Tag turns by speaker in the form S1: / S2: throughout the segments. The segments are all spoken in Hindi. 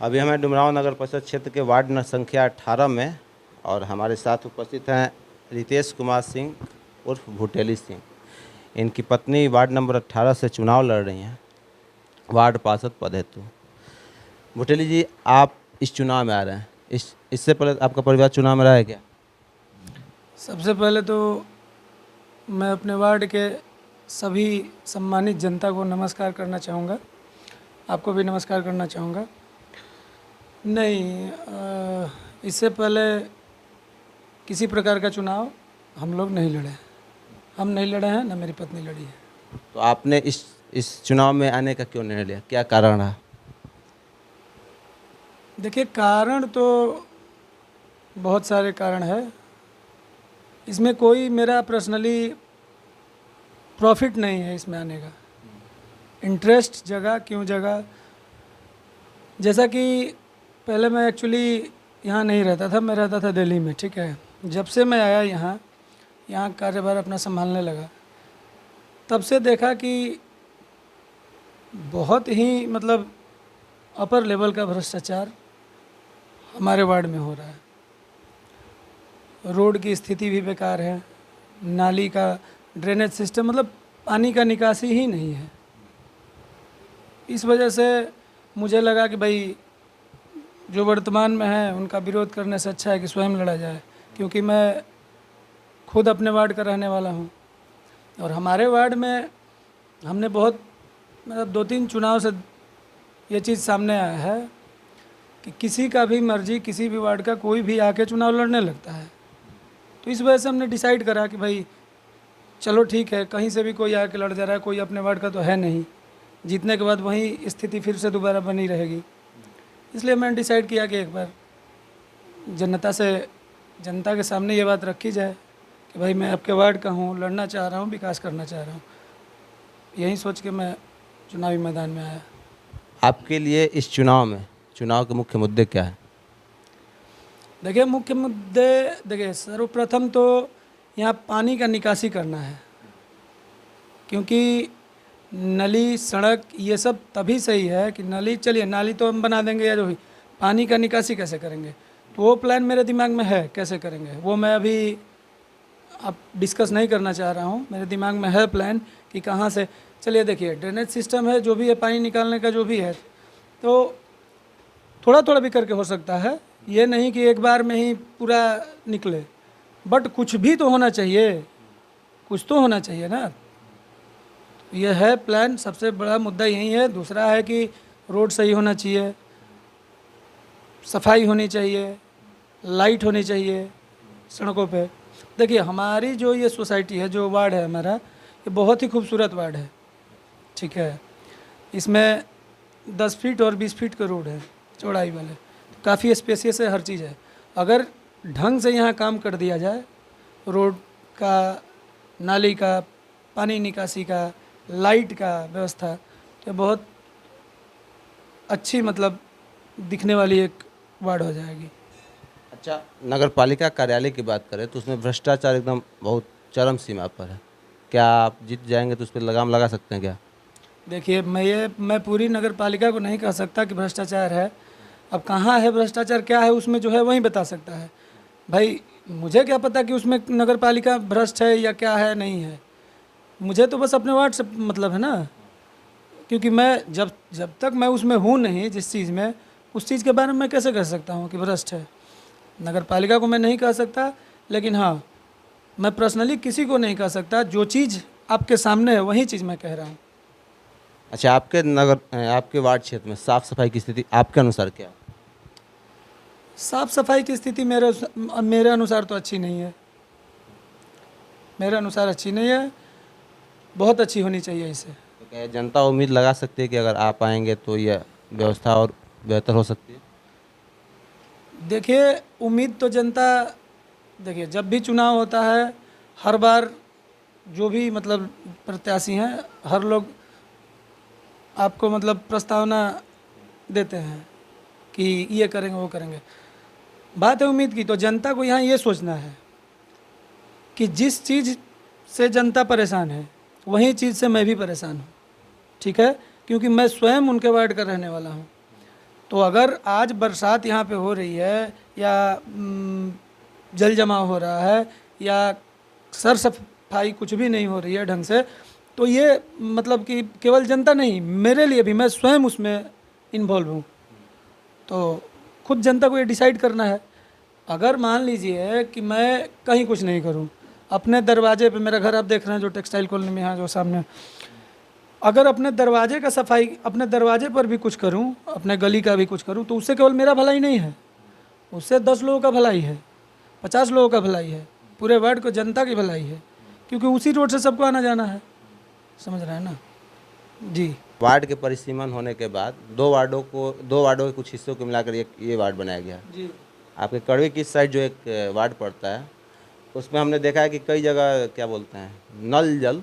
S1: अभी हमें डुमरांव नगर परिषद क्षेत्र के वार्ड संख्या 18 में, और हमारे साथ उपस्थित हैं रितेश कुमार सिंह उर्फ भुटेली सिंह। इनकी पत्नी वार्ड नंबर 18 से चुनाव लड़ रही हैं वार्ड पार्षद पद हेतु। भुटेली जी, आप इस चुनाव में आ रहे हैं, इससे पहले आपका परिवार चुनाव में रहा है क्या?
S2: सबसे पहले तो मैं अपने वार्ड के सभी सम्मानित जनता को नमस्कार करना चाहूँगा, आपको भी नमस्कार करना चाहूँगा। नहीं, इससे पहले किसी प्रकार का चुनाव हम लोग नहीं लड़े हैं। हम नहीं लड़े हैं, ना मेरी पत्नी लड़ी है।
S1: तो आपने इस चुनाव में आने का क्यों निर्णय लिया, क्या कारण रहा?
S2: देखिए, कारण तो बहुत सारे कारण है। इसमें कोई मेरा पर्सनली प्रॉफिट नहीं है इसमें आने का। इंटरेस्ट जगह क्यों जगह, जैसा कि पहले मैं एक्चुअली यहाँ नहीं रहता था, मैं रहता था दिल्ली में, ठीक है। जब से मैं आया यहाँ कार्यभार अपना संभालने लगा, तब से देखा कि बहुत ही मतलब अपर लेवल का भ्रष्टाचार हमारे वार्ड में हो रहा है। रोड की स्थिति भी बेकार है, नाली का ड्रेनेज सिस्टम, मतलब पानी का निकासी ही नहीं है। इस वजह से मुझे लगा कि भाई जो वर्तमान में है उनका विरोध करने से अच्छा है कि स्वयं लड़ा जाए, क्योंकि मैं खुद अपने वार्ड का रहने वाला हूँ। और हमारे वार्ड में हमने बहुत मतलब 2-3 चुनाव से ये चीज़ सामने आया है कि किसी का भी मर्जी, किसी भी वार्ड का कोई भी आके चुनाव लड़ने लगता है। तो इस वजह से हमने डिसाइड करा कि भाई चलो ठीक है, कहीं से भी कोई आके लड़ जा रहा है, कोई अपने वार्ड का तो है नहीं, जीतने के बाद वही स्थिति फिर से दोबारा बनी रहेगी। इसलिए मैंने डिसाइड किया कि एक बार जनता के सामने ये बात रखी जाए कि भाई मैं आपके वार्ड का हूँ, लड़ना चाह रहा हूँ, विकास करना चाह रहा हूँ। यही सोच के मैं चुनावी मैदान में आया।
S1: आपके लिए इस चुनाव के मुख्य मुद्दे क्या हैं?
S2: देखिए, मुख्य मुद्दे, देखिए सर्वप्रथम तो यहाँ पानी का निकासी करना है, क्योंकि नली सड़क ये सब तभी सही है कि चलिए नाली तो हम बना देंगे या जो भी, पानी का निकासी कैसे करेंगे, तो वो प्लान मेरे दिमाग में है। कैसे करेंगे वो मैं अभी अब डिस्कस नहीं करना चाह रहा हूँ। मेरे दिमाग में है प्लान कि कहाँ से। चलिए देखिए, ड्रेनेज सिस्टम है, जो भी है पानी निकालने का जो भी है, तो थोड़ा थोड़ा भी करके हो सकता है, ये नहीं कि एक बार में ही पूरा निकले, बट कुछ भी तो होना चाहिए, कुछ तो होना चाहिए ना। यह है प्लान, सबसे बड़ा मुद्दा यही है। दूसरा है कि रोड सही होना चाहिए, सफाई होनी चाहिए, लाइट होनी चाहिए सड़कों पे। देखिए, हमारी जो ये सोसाइटी है, जो वार्ड है हमारा, ये बहुत ही खूबसूरत वार्ड है, ठीक है। इसमें 10 फीट और 20 फीट का रोड है चौड़ाई वाले, तो काफ़ी स्पेसियस है, हर चीज़ है। अगर ढंग से यहाँ काम कर दिया जाए, रोड का, नाली का, पानी निकासी का, लाइट का व्यवस्था, तो बहुत अच्छी मतलब दिखने वाली एक वार्ड हो जाएगी।
S1: अच्छा, नगर पालिका कार्यालय की बात करें तो उसमें भ्रष्टाचार एकदम बहुत चरम सीमा पर है। क्या आप जीत जाएंगे तो उस पर लगाम लगा सकते हैं क्या?
S2: देखिए, मैं पूरी नगर पालिका को नहीं कह सकता कि भ्रष्टाचार है। अब कहाँ है भ्रष्टाचार, क्या है उसमें, जो है वही बता सकता है। भाई मुझे क्या पता कि उसमें नगर पालिका भ्रष्ट है या क्या है, नहीं है। मुझे तो बस अपने वार्ड से मतलब है ना, क्योंकि मैं जब जब तक मैं उसमें हूँ नहीं, जिस चीज़ में, उस चीज़ के बारे में मैं कैसे कह सकता हूँ कि भ्रष्ट है। नगर पालिका को मैं नहीं कह सकता, लेकिन हाँ, मैं पर्सनली किसी को नहीं कह सकता। जो चीज़ आपके सामने है वही चीज़ मैं कह रहा हूँ।
S1: अच्छा, आपके वार्ड क्षेत्र में साफ सफाई की स्थिति आपके अनुसार क्या है?
S2: साफ़ सफाई की स्थिति मेरे अनुसार तो अच्छी नहीं है। मेरे अनुसार अच्छी नहीं है, बहुत अच्छी होनी चाहिए इसे।
S1: तो क्या जनता उम्मीद लगा सकती है कि अगर आप आएंगे तो यह व्यवस्था और बेहतर हो सकती है?
S2: देखिए, उम्मीद तो जनता, देखिए जब भी चुनाव होता है, हर बार जो भी मतलब प्रत्याशी हैं, हर लोग आपको मतलब प्रस्तावना देते हैं कि ये करेंगे वो करेंगे। बात है उम्मीद की, तो जनता को यहाँ ये सोचना है कि जिस चीज़ से जनता परेशान है वही चीज़ से मैं भी परेशान हूँ, ठीक है, क्योंकि मैं स्वयं उनके वार्ड का रहने वाला हूँ। तो अगर आज बरसात यहाँ पे हो रही है या जल जमाव हो रहा है या सर सफाई कुछ भी नहीं हो रही है ढंग से, तो ये मतलब कि केवल जनता नहीं, मेरे लिए भी, मैं स्वयं उसमें इन्वॉल्व हूँ। तो खुद जनता को ये डिसाइड करना है। अगर मान लीजिए कि मैं कहीं कुछ नहीं करूं, अपने दरवाजे पे, मेरा घर आप देख रहे हैं जो टेक्सटाइल कॉलोनी में यहाँ जो सामने, अगर अपने दरवाजे का सफाई, अपने दरवाजे पर भी कुछ करूं, अपने गली का भी कुछ करूं, तो उससे केवल मेरा भलाई नहीं है, उससे 10 लोगों का भलाई है, 50 लोगों का भलाई है, पूरे वार्ड को जनता की भलाई है, क्योंकि उसी रोड से सबको आना जाना है। समझ रहे हैं ना जी।
S1: वार्ड के परिसीमन होने के बाद दो वार्डों के कुछ हिस्सों को मिलाकर एक ये वार्ड बनाया गया।
S2: जी
S1: आपके कड़वे की साइड जो एक वार्ड पड़ता है, उसमें हमने देखा है कि कई जगह क्या बोलते हैं, नल जल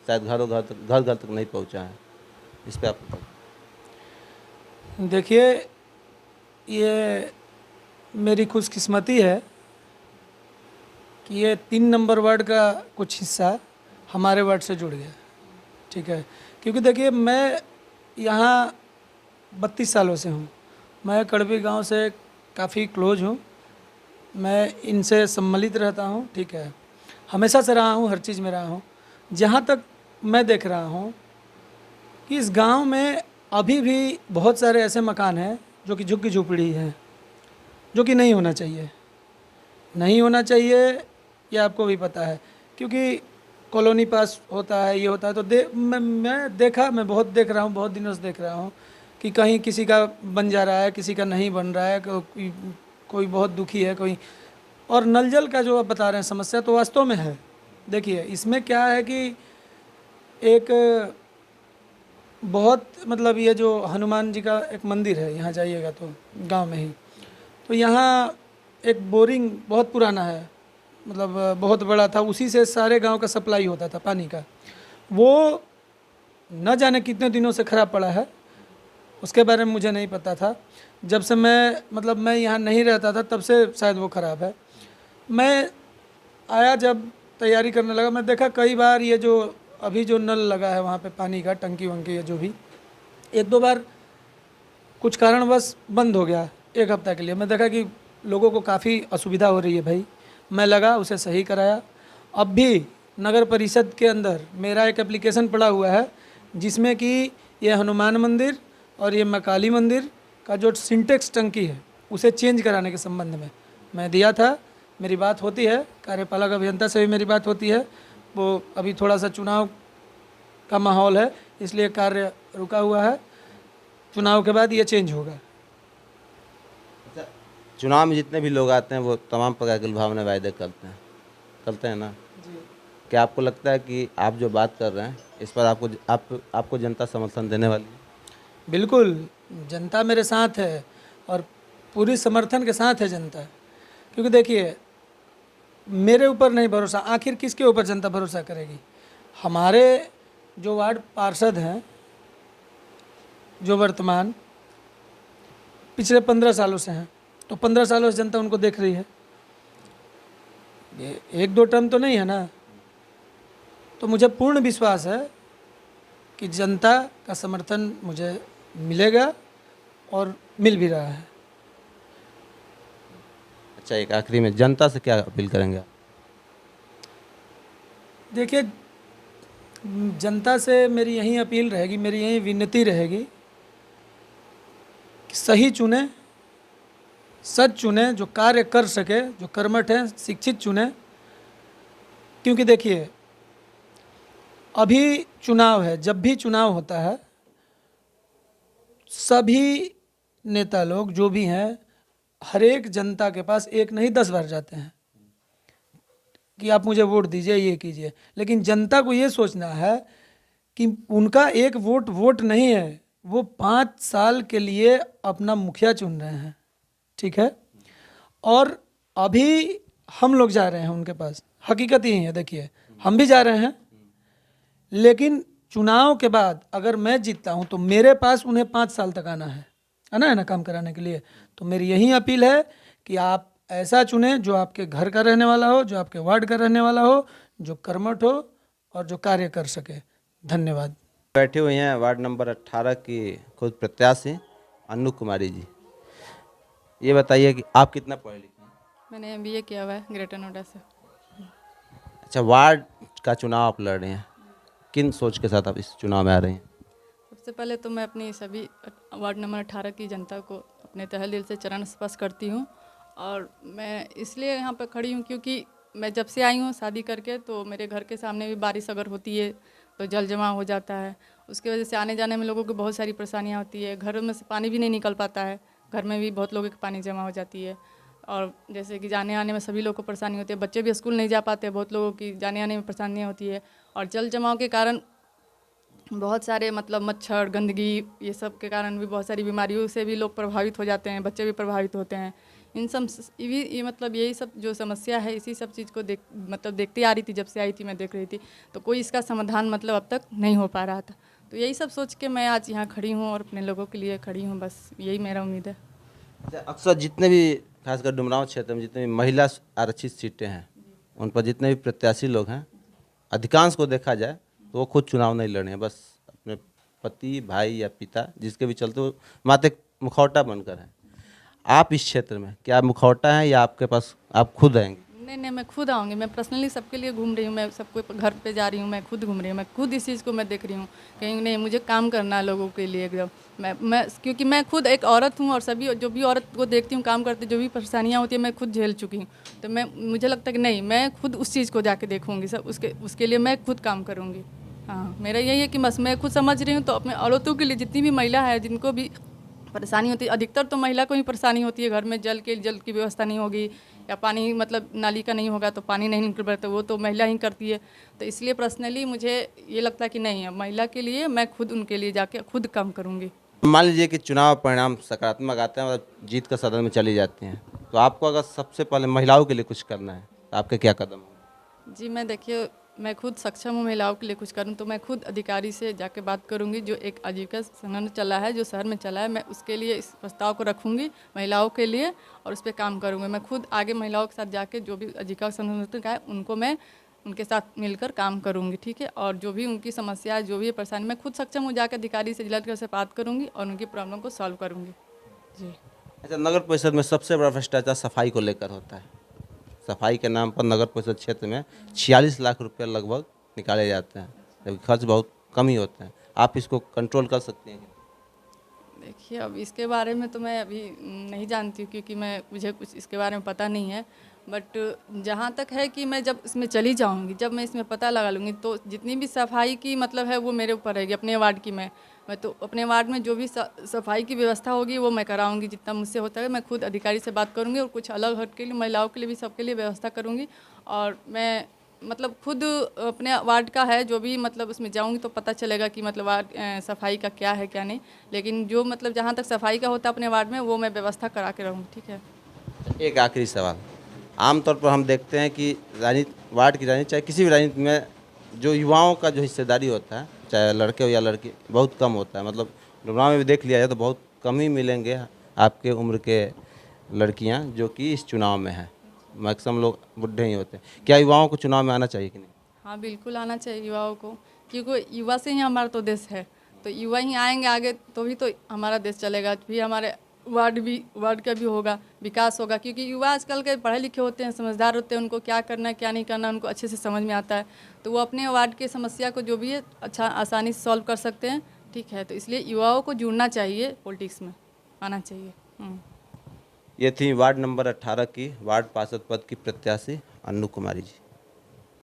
S1: शायद घर घर तक नहीं पहुंचा है। इस पर आप
S2: देखिए, ये मेरी खुशकिस्मती है कि ये 3 नंबर वार्ड का कुछ हिस्सा हमारे वार्ड से जुड़ गया। ठीक है, क्योंकि देखिए मैं यहाँ 32 सालों से हूँ, मैं कड़वी गांव से काफ़ी क्लोज हूँ, मैं इनसे सम्मिलित रहता हूँ। ठीक है, हमेशा से रहा हूँ, हर चीज़ में रहा हूँ। जहाँ तक मैं देख रहा हूँ कि इस गांव में अभी भी बहुत सारे ऐसे मकान हैं जो कि झुग्गी झोपड़ी हैं, जो कि नहीं होना चाहिए, नहीं होना चाहिए, ये आपको भी पता है, क्योंकि कॉलोनी पास होता है, ये होता है, तो मैं बहुत देख रहा हूँ, बहुत दिनों से देख रहा हूँ कि कहीं किसी का बन जा रहा है, किसी का नहीं बन रहा है, कोई बहुत दुखी है, कोई। और नल जल का जो आप बता रहे हैं समस्या, तो वास्तव में है। देखिए इसमें क्या है कि एक बहुत मतलब ये जो हनुमान जी का एक मंदिर है, यहाँ जाइएगा तो गांव में ही, तो यहाँ एक बोरिंग बहुत पुराना है, मतलब बहुत बड़ा था, उसी से सारे गांव का सप्लाई होता था पानी का। वो न जाने कितने दिनों से ख़राब पड़ा है, उसके बारे में मुझे नहीं पता था। जब से मैं यहाँ नहीं रहता था तब से शायद वो ख़राब है। मैं आया जब तैयारी करने लगा, मैं देखा कई बार ये जो अभी जो नल लगा है वहाँ पे पानी का, टंकी वंकी है जो भी, 1-2 बार कुछ कारणवश बंद हो गया 1 हफ्ता के लिए। मैं देखा कि लोगों को काफ़ी असुविधा हो रही है भाई, मैं लगा उसे सही कराया। अब भी नगर परिषद के अंदर मेरा एक एप्लीकेशन पड़ा हुआ है जिसमें कि ये हनुमान मंदिर और ये मकाली मंदिर का जो सिंटेक्स टंकी है उसे चेंज कराने के संबंध में मैं दिया था। मेरी बात होती है, कार्यपालक अभियंता से भी मेरी बात होती है। वो अभी थोड़ा सा चुनाव का माहौल है, इसलिए कार्य रुका हुआ है, चुनाव के बाद ये चेंज होगा।
S1: चुनाव में जितने भी लोग आते हैं वो तमाम प्रकार के लुभावने वायदे करते हैं ना।
S2: जी,
S1: क्या आपको लगता है कि आप जो बात कर रहे हैं इस पर आपको जनता समर्थन देने वाली है?
S2: बिल्कुल, जनता मेरे साथ है और पूरी समर्थन के साथ है जनता। क्योंकि देखिए मेरे ऊपर नहीं भरोसा, आखिर किसके ऊपर जनता भरोसा करेगी? हमारे जो वार्ड पार्षद हैं, जो वर्तमान पिछले 15 सालों से हैं, तो 15 सालों से जनता उनको देख रही है, ये 1-2 टर्म तो नहीं है ना। तो मुझे पूर्ण विश्वास है कि जनता का समर्थन मुझे मिलेगा और मिल भी रहा है।
S1: अच्छा, एक आखिरी में जनता से क्या अपील करेंगे आप?
S2: देखिए, जनता से मेरी यही अपील रहेगी, मेरी यही विनती रहेगी कि सही चुने, सच चुने, जो कार्य कर सके, जो कर्मठ हैं, शिक्षित चुने। क्योंकि देखिए अभी चुनाव है, जब भी चुनाव होता है सभी नेता लोग जो भी हैं हर एक जनता के पास एक नहीं 10 बार जाते हैं कि आप मुझे वोट दीजिए, ये कीजिए। लेकिन जनता को ये सोचना है कि उनका एक वोट नहीं है, वो 5 साल के लिए अपना मुखिया चुन रहे हैं। ठीक है, और अभी हम लोग जा रहे हैं उनके पास, हकीकत यही है। देखिए हम भी जा रहे हैं, लेकिन चुनाव के बाद अगर मैं जीतता हूं तो मेरे पास उन्हें 5 साल तक आना है ना काम कराने के लिए। तो मेरी यही अपील है कि आप ऐसा चुनें जो आपके घर का रहने वाला हो, जो आपके वार्ड का रहने वाला हो, जो कर्मठ हो और जो कार्य कर सके। धन्यवाद।
S1: बैठी हुई हैं वार्ड नंबर 18 की खुद प्रत्याशी अन्नू कुमारी जी। ये बताइए कि आप कितना पढ़े लिखे हैं?
S3: मैंने एमबीए किया हुआ है ग्रेटर नोएडा से।
S1: अच्छा, वार्ड का चुनाव आप लड़ रहे हैं, किन सोच के साथ आप इस चुनाव में आ रहे हैं?
S3: सबसे पहले तो मैं अपनी सभी वार्ड नंबर 18 की जनता को अपने तहे दिल से चरण स्पर्श करती हूँ। और मैं इसलिए यहाँ पर खड़ी हूँ क्योंकि मैं जब से आई हूँ शादी करके, तो मेरे घर के सामने भी बारिश अगर होती है तो जल जमा हो जाता है। उसकी वजह से आने जाने में लोगों को बहुत सारी परेशानियाँ होती है। घरों में से पानी भी नहीं निकल पाता है, घर में भी बहुत लोगों के पानी जमा हो जाती है। और जैसे कि जाने आने में सभी लोगों को परेशानी होती है, बच्चे भी स्कूल नहीं जा पाते, बहुत लोगों की जाने आने में परेशानियाँ होती है। और जल जमाव के कारण बहुत सारे मतलब मच्छर, गंदगी, ये सब के कारण भी बहुत सारी बीमारियों से भी लोग प्रभावित हो जाते हैं, बच्चे भी प्रभावित होते हैं। इन सब ये मतलब यही सब जो समस्या है, इसी सब चीज़ को देखती आ रही थी। जब से आई थी मैं देख रही थी, तो कोई इसका समाधान मतलब अब तक नहीं हो पा रहा था। तो यही सब सोच के मैं आज यहाँ खड़ी हूँ और अपने लोगों के लिए खड़ी हूँ, बस यही मेरा उम्मीद है।
S1: अच्छा, अक्सर जितने भी खासकर डुमरांव क्षेत्र में जितने भी महिला आरक्षित सीटें हैं, उन पर जितने भी प्रत्याशी लोग हैं, अधिकांश को देखा जाए तो वो खुद चुनाव नहीं लड़ रहे हैं, बस अपने पति, भाई या पिता जिसके भी चलते वो मात्र एक मुखौटा बनकर है। आप इस क्षेत्र में क्या मुखौटा है या आपके पास आप खुद आएंगे?
S3: नहीं, मैं खुद आऊँगी। मैं पर्सनली सबके लिए घूम रही हूँ, मैं सबको घर पे जा रही हूँ, मैं खुद घूम रही हूँ, मैं खुद इस चीज़ को मैं देख रही हूँ। कहीं नहीं, मुझे काम करना है लोगों के लिए एकदम। मैं क्योंकि मैं खुद एक औरत हूँ और सभी जो भी औरत को देखती हूँ काम करते, जो भी परेशानियाँ होती है मैं खुद झेल चुकी हूँ। तो मुझे लगता है कि नहीं, मैं खुद उस चीज़ को जाके देखूँगी, सब उसके लिए मैं खुद काम करूँगी। हाँ, मेरा यही है कि बस मैं खुद समझ रही हूँ, तो अपने औरतों के लिए जितनी भी महिला है जिनको भी परेशानी होती है, अधिकतर तो महिला को ही परेशानी होती है। घर में जल की व्यवस्था नहीं होगी या पानी मतलब नाली का नहीं होगा तो पानी नहीं निकल पाता, वो तो महिला ही करती है। तो इसलिए पर्सनली मुझे ये लगता है कि नहीं है, महिला के लिए मैं खुद उनके लिए जाके खुद काम करूँगी।
S1: मान लीजिए कि चुनाव परिणाम सकारात्मक आते हैं और जीत का सदन में चली जाती हैं, तो आपको अगर सबसे पहले महिलाओं के लिए कुछ करना है तो आपके क्या कदम होंगे?
S3: जी, मैं देखिए, मैं खुद सक्षम हूँ महिलाओं के लिए कुछ करूँ, तो मैं खुद अधिकारी से जाके बात करूँगी। जो एक आजीविका संगठन चला है, जो शहर में चला है, मैं उसके लिए इस प्रस्ताव को रखूँगी महिलाओं के लिए और उस पर काम करूँगी। मैं खुद आगे महिलाओं के साथ जाके जो भी आजीविका संगठन का है उनको मैं उनके साथ मिलकर काम करूँगी, ठीक है। और जो भी उनकी समस्या है, जो भी परेशानी, मैं खुद सक्षम हूँ, जाकर अधिकारी से, जिलाधिकारी से बात करूँगी और उनकी प्रॉब्लम को सॉल्व करूँगी। जी।
S1: अच्छा, नगर परिषद में सबसे बड़ा भ्रष्टाचार सफाई को लेकर होता है। सफाई के नाम पर नगर परिषद क्षेत्र में 46 लाख रुपए लगभग निकाले जाते हैं, जबकि खर्च बहुत कम ही होता है। आप इसको कंट्रोल कर सकते हैं?
S3: देखिए, अब इसके बारे में तो मैं अभी नहीं जानती हूँ क्योंकि मुझे कुछ इसके बारे में पता नहीं है। बट जहाँ तक है कि मैं जब इसमें चली जाऊँगी, जब मैं इसमें पता लगा लूँगी, तो जितनी भी सफाई की मतलब है वो मेरे ऊपर रहेगी। अपने वार्ड की मैं तो अपने वार्ड में जो भी सफाई की व्यवस्था होगी वो मैं कराऊँगी, जितना मुझसे होता है। मैं खुद अधिकारी से बात करूँगी और कुछ अलग हट के लिए महिलाओं के लिए भी सबके लिए व्यवस्था करूँगी। और मैं मतलब खुद अपने वार्ड का है जो भी मतलब उसमें जाऊंगी तो पता चलेगा कि मतलब वार्ड सफाई का क्या है क्या नहीं। लेकिन जो मतलब जहाँ तक सफाई का होता है अपने वार्ड में, वो मैं व्यवस्था करा के रहूँगी, ठीक है।
S1: एक आखिरी सवाल, आमतौर पर हम देखते हैं कि राजनीति, वार्ड की राजनीति चाहे किसी भी राजनीति में, जो युवाओं का जो हिस्सेदारी होता है, चाहे लड़के हो या लड़की, बहुत कम होता है। मतलब डुमरांव में भी देख लिया जाए तो बहुत कम ही मिलेंगे आपके उम्र के लड़कियां जो कि इस चुनाव में हैं। मैक्सिमम लोग बुढ़े ही होते हैं। क्या युवाओं को चुनाव में आना चाहिए कि नहीं?
S3: हाँ, बिल्कुल आना चाहिए युवाओं को, क्योंकि युवा से ही हमारा तो देश है। तो युवा ही आएंगे आगे तो भी तो हमारा देश चलेगा, फिर हमारे वार्ड का भी होगा, विकास होगा। क्योंकि युवा आजकल के पढ़े लिखे होते हैं, समझदार होते हैं, उनको क्या करना है क्या नहीं करना उनको अच्छे से समझ में आता है। तो वो अपने वार्ड की समस्या को जो भी है अच्छा आसानी से सॉल्व कर सकते हैं, ठीक है। तो इसलिए युवाओं को जुड़ना चाहिए, पॉलिटिक्स में आना चाहिए।
S1: ये थी वार्ड नंबर 18 की वार्ड पार्षद पद की प्रत्याशी अन्नू कुमारी जी।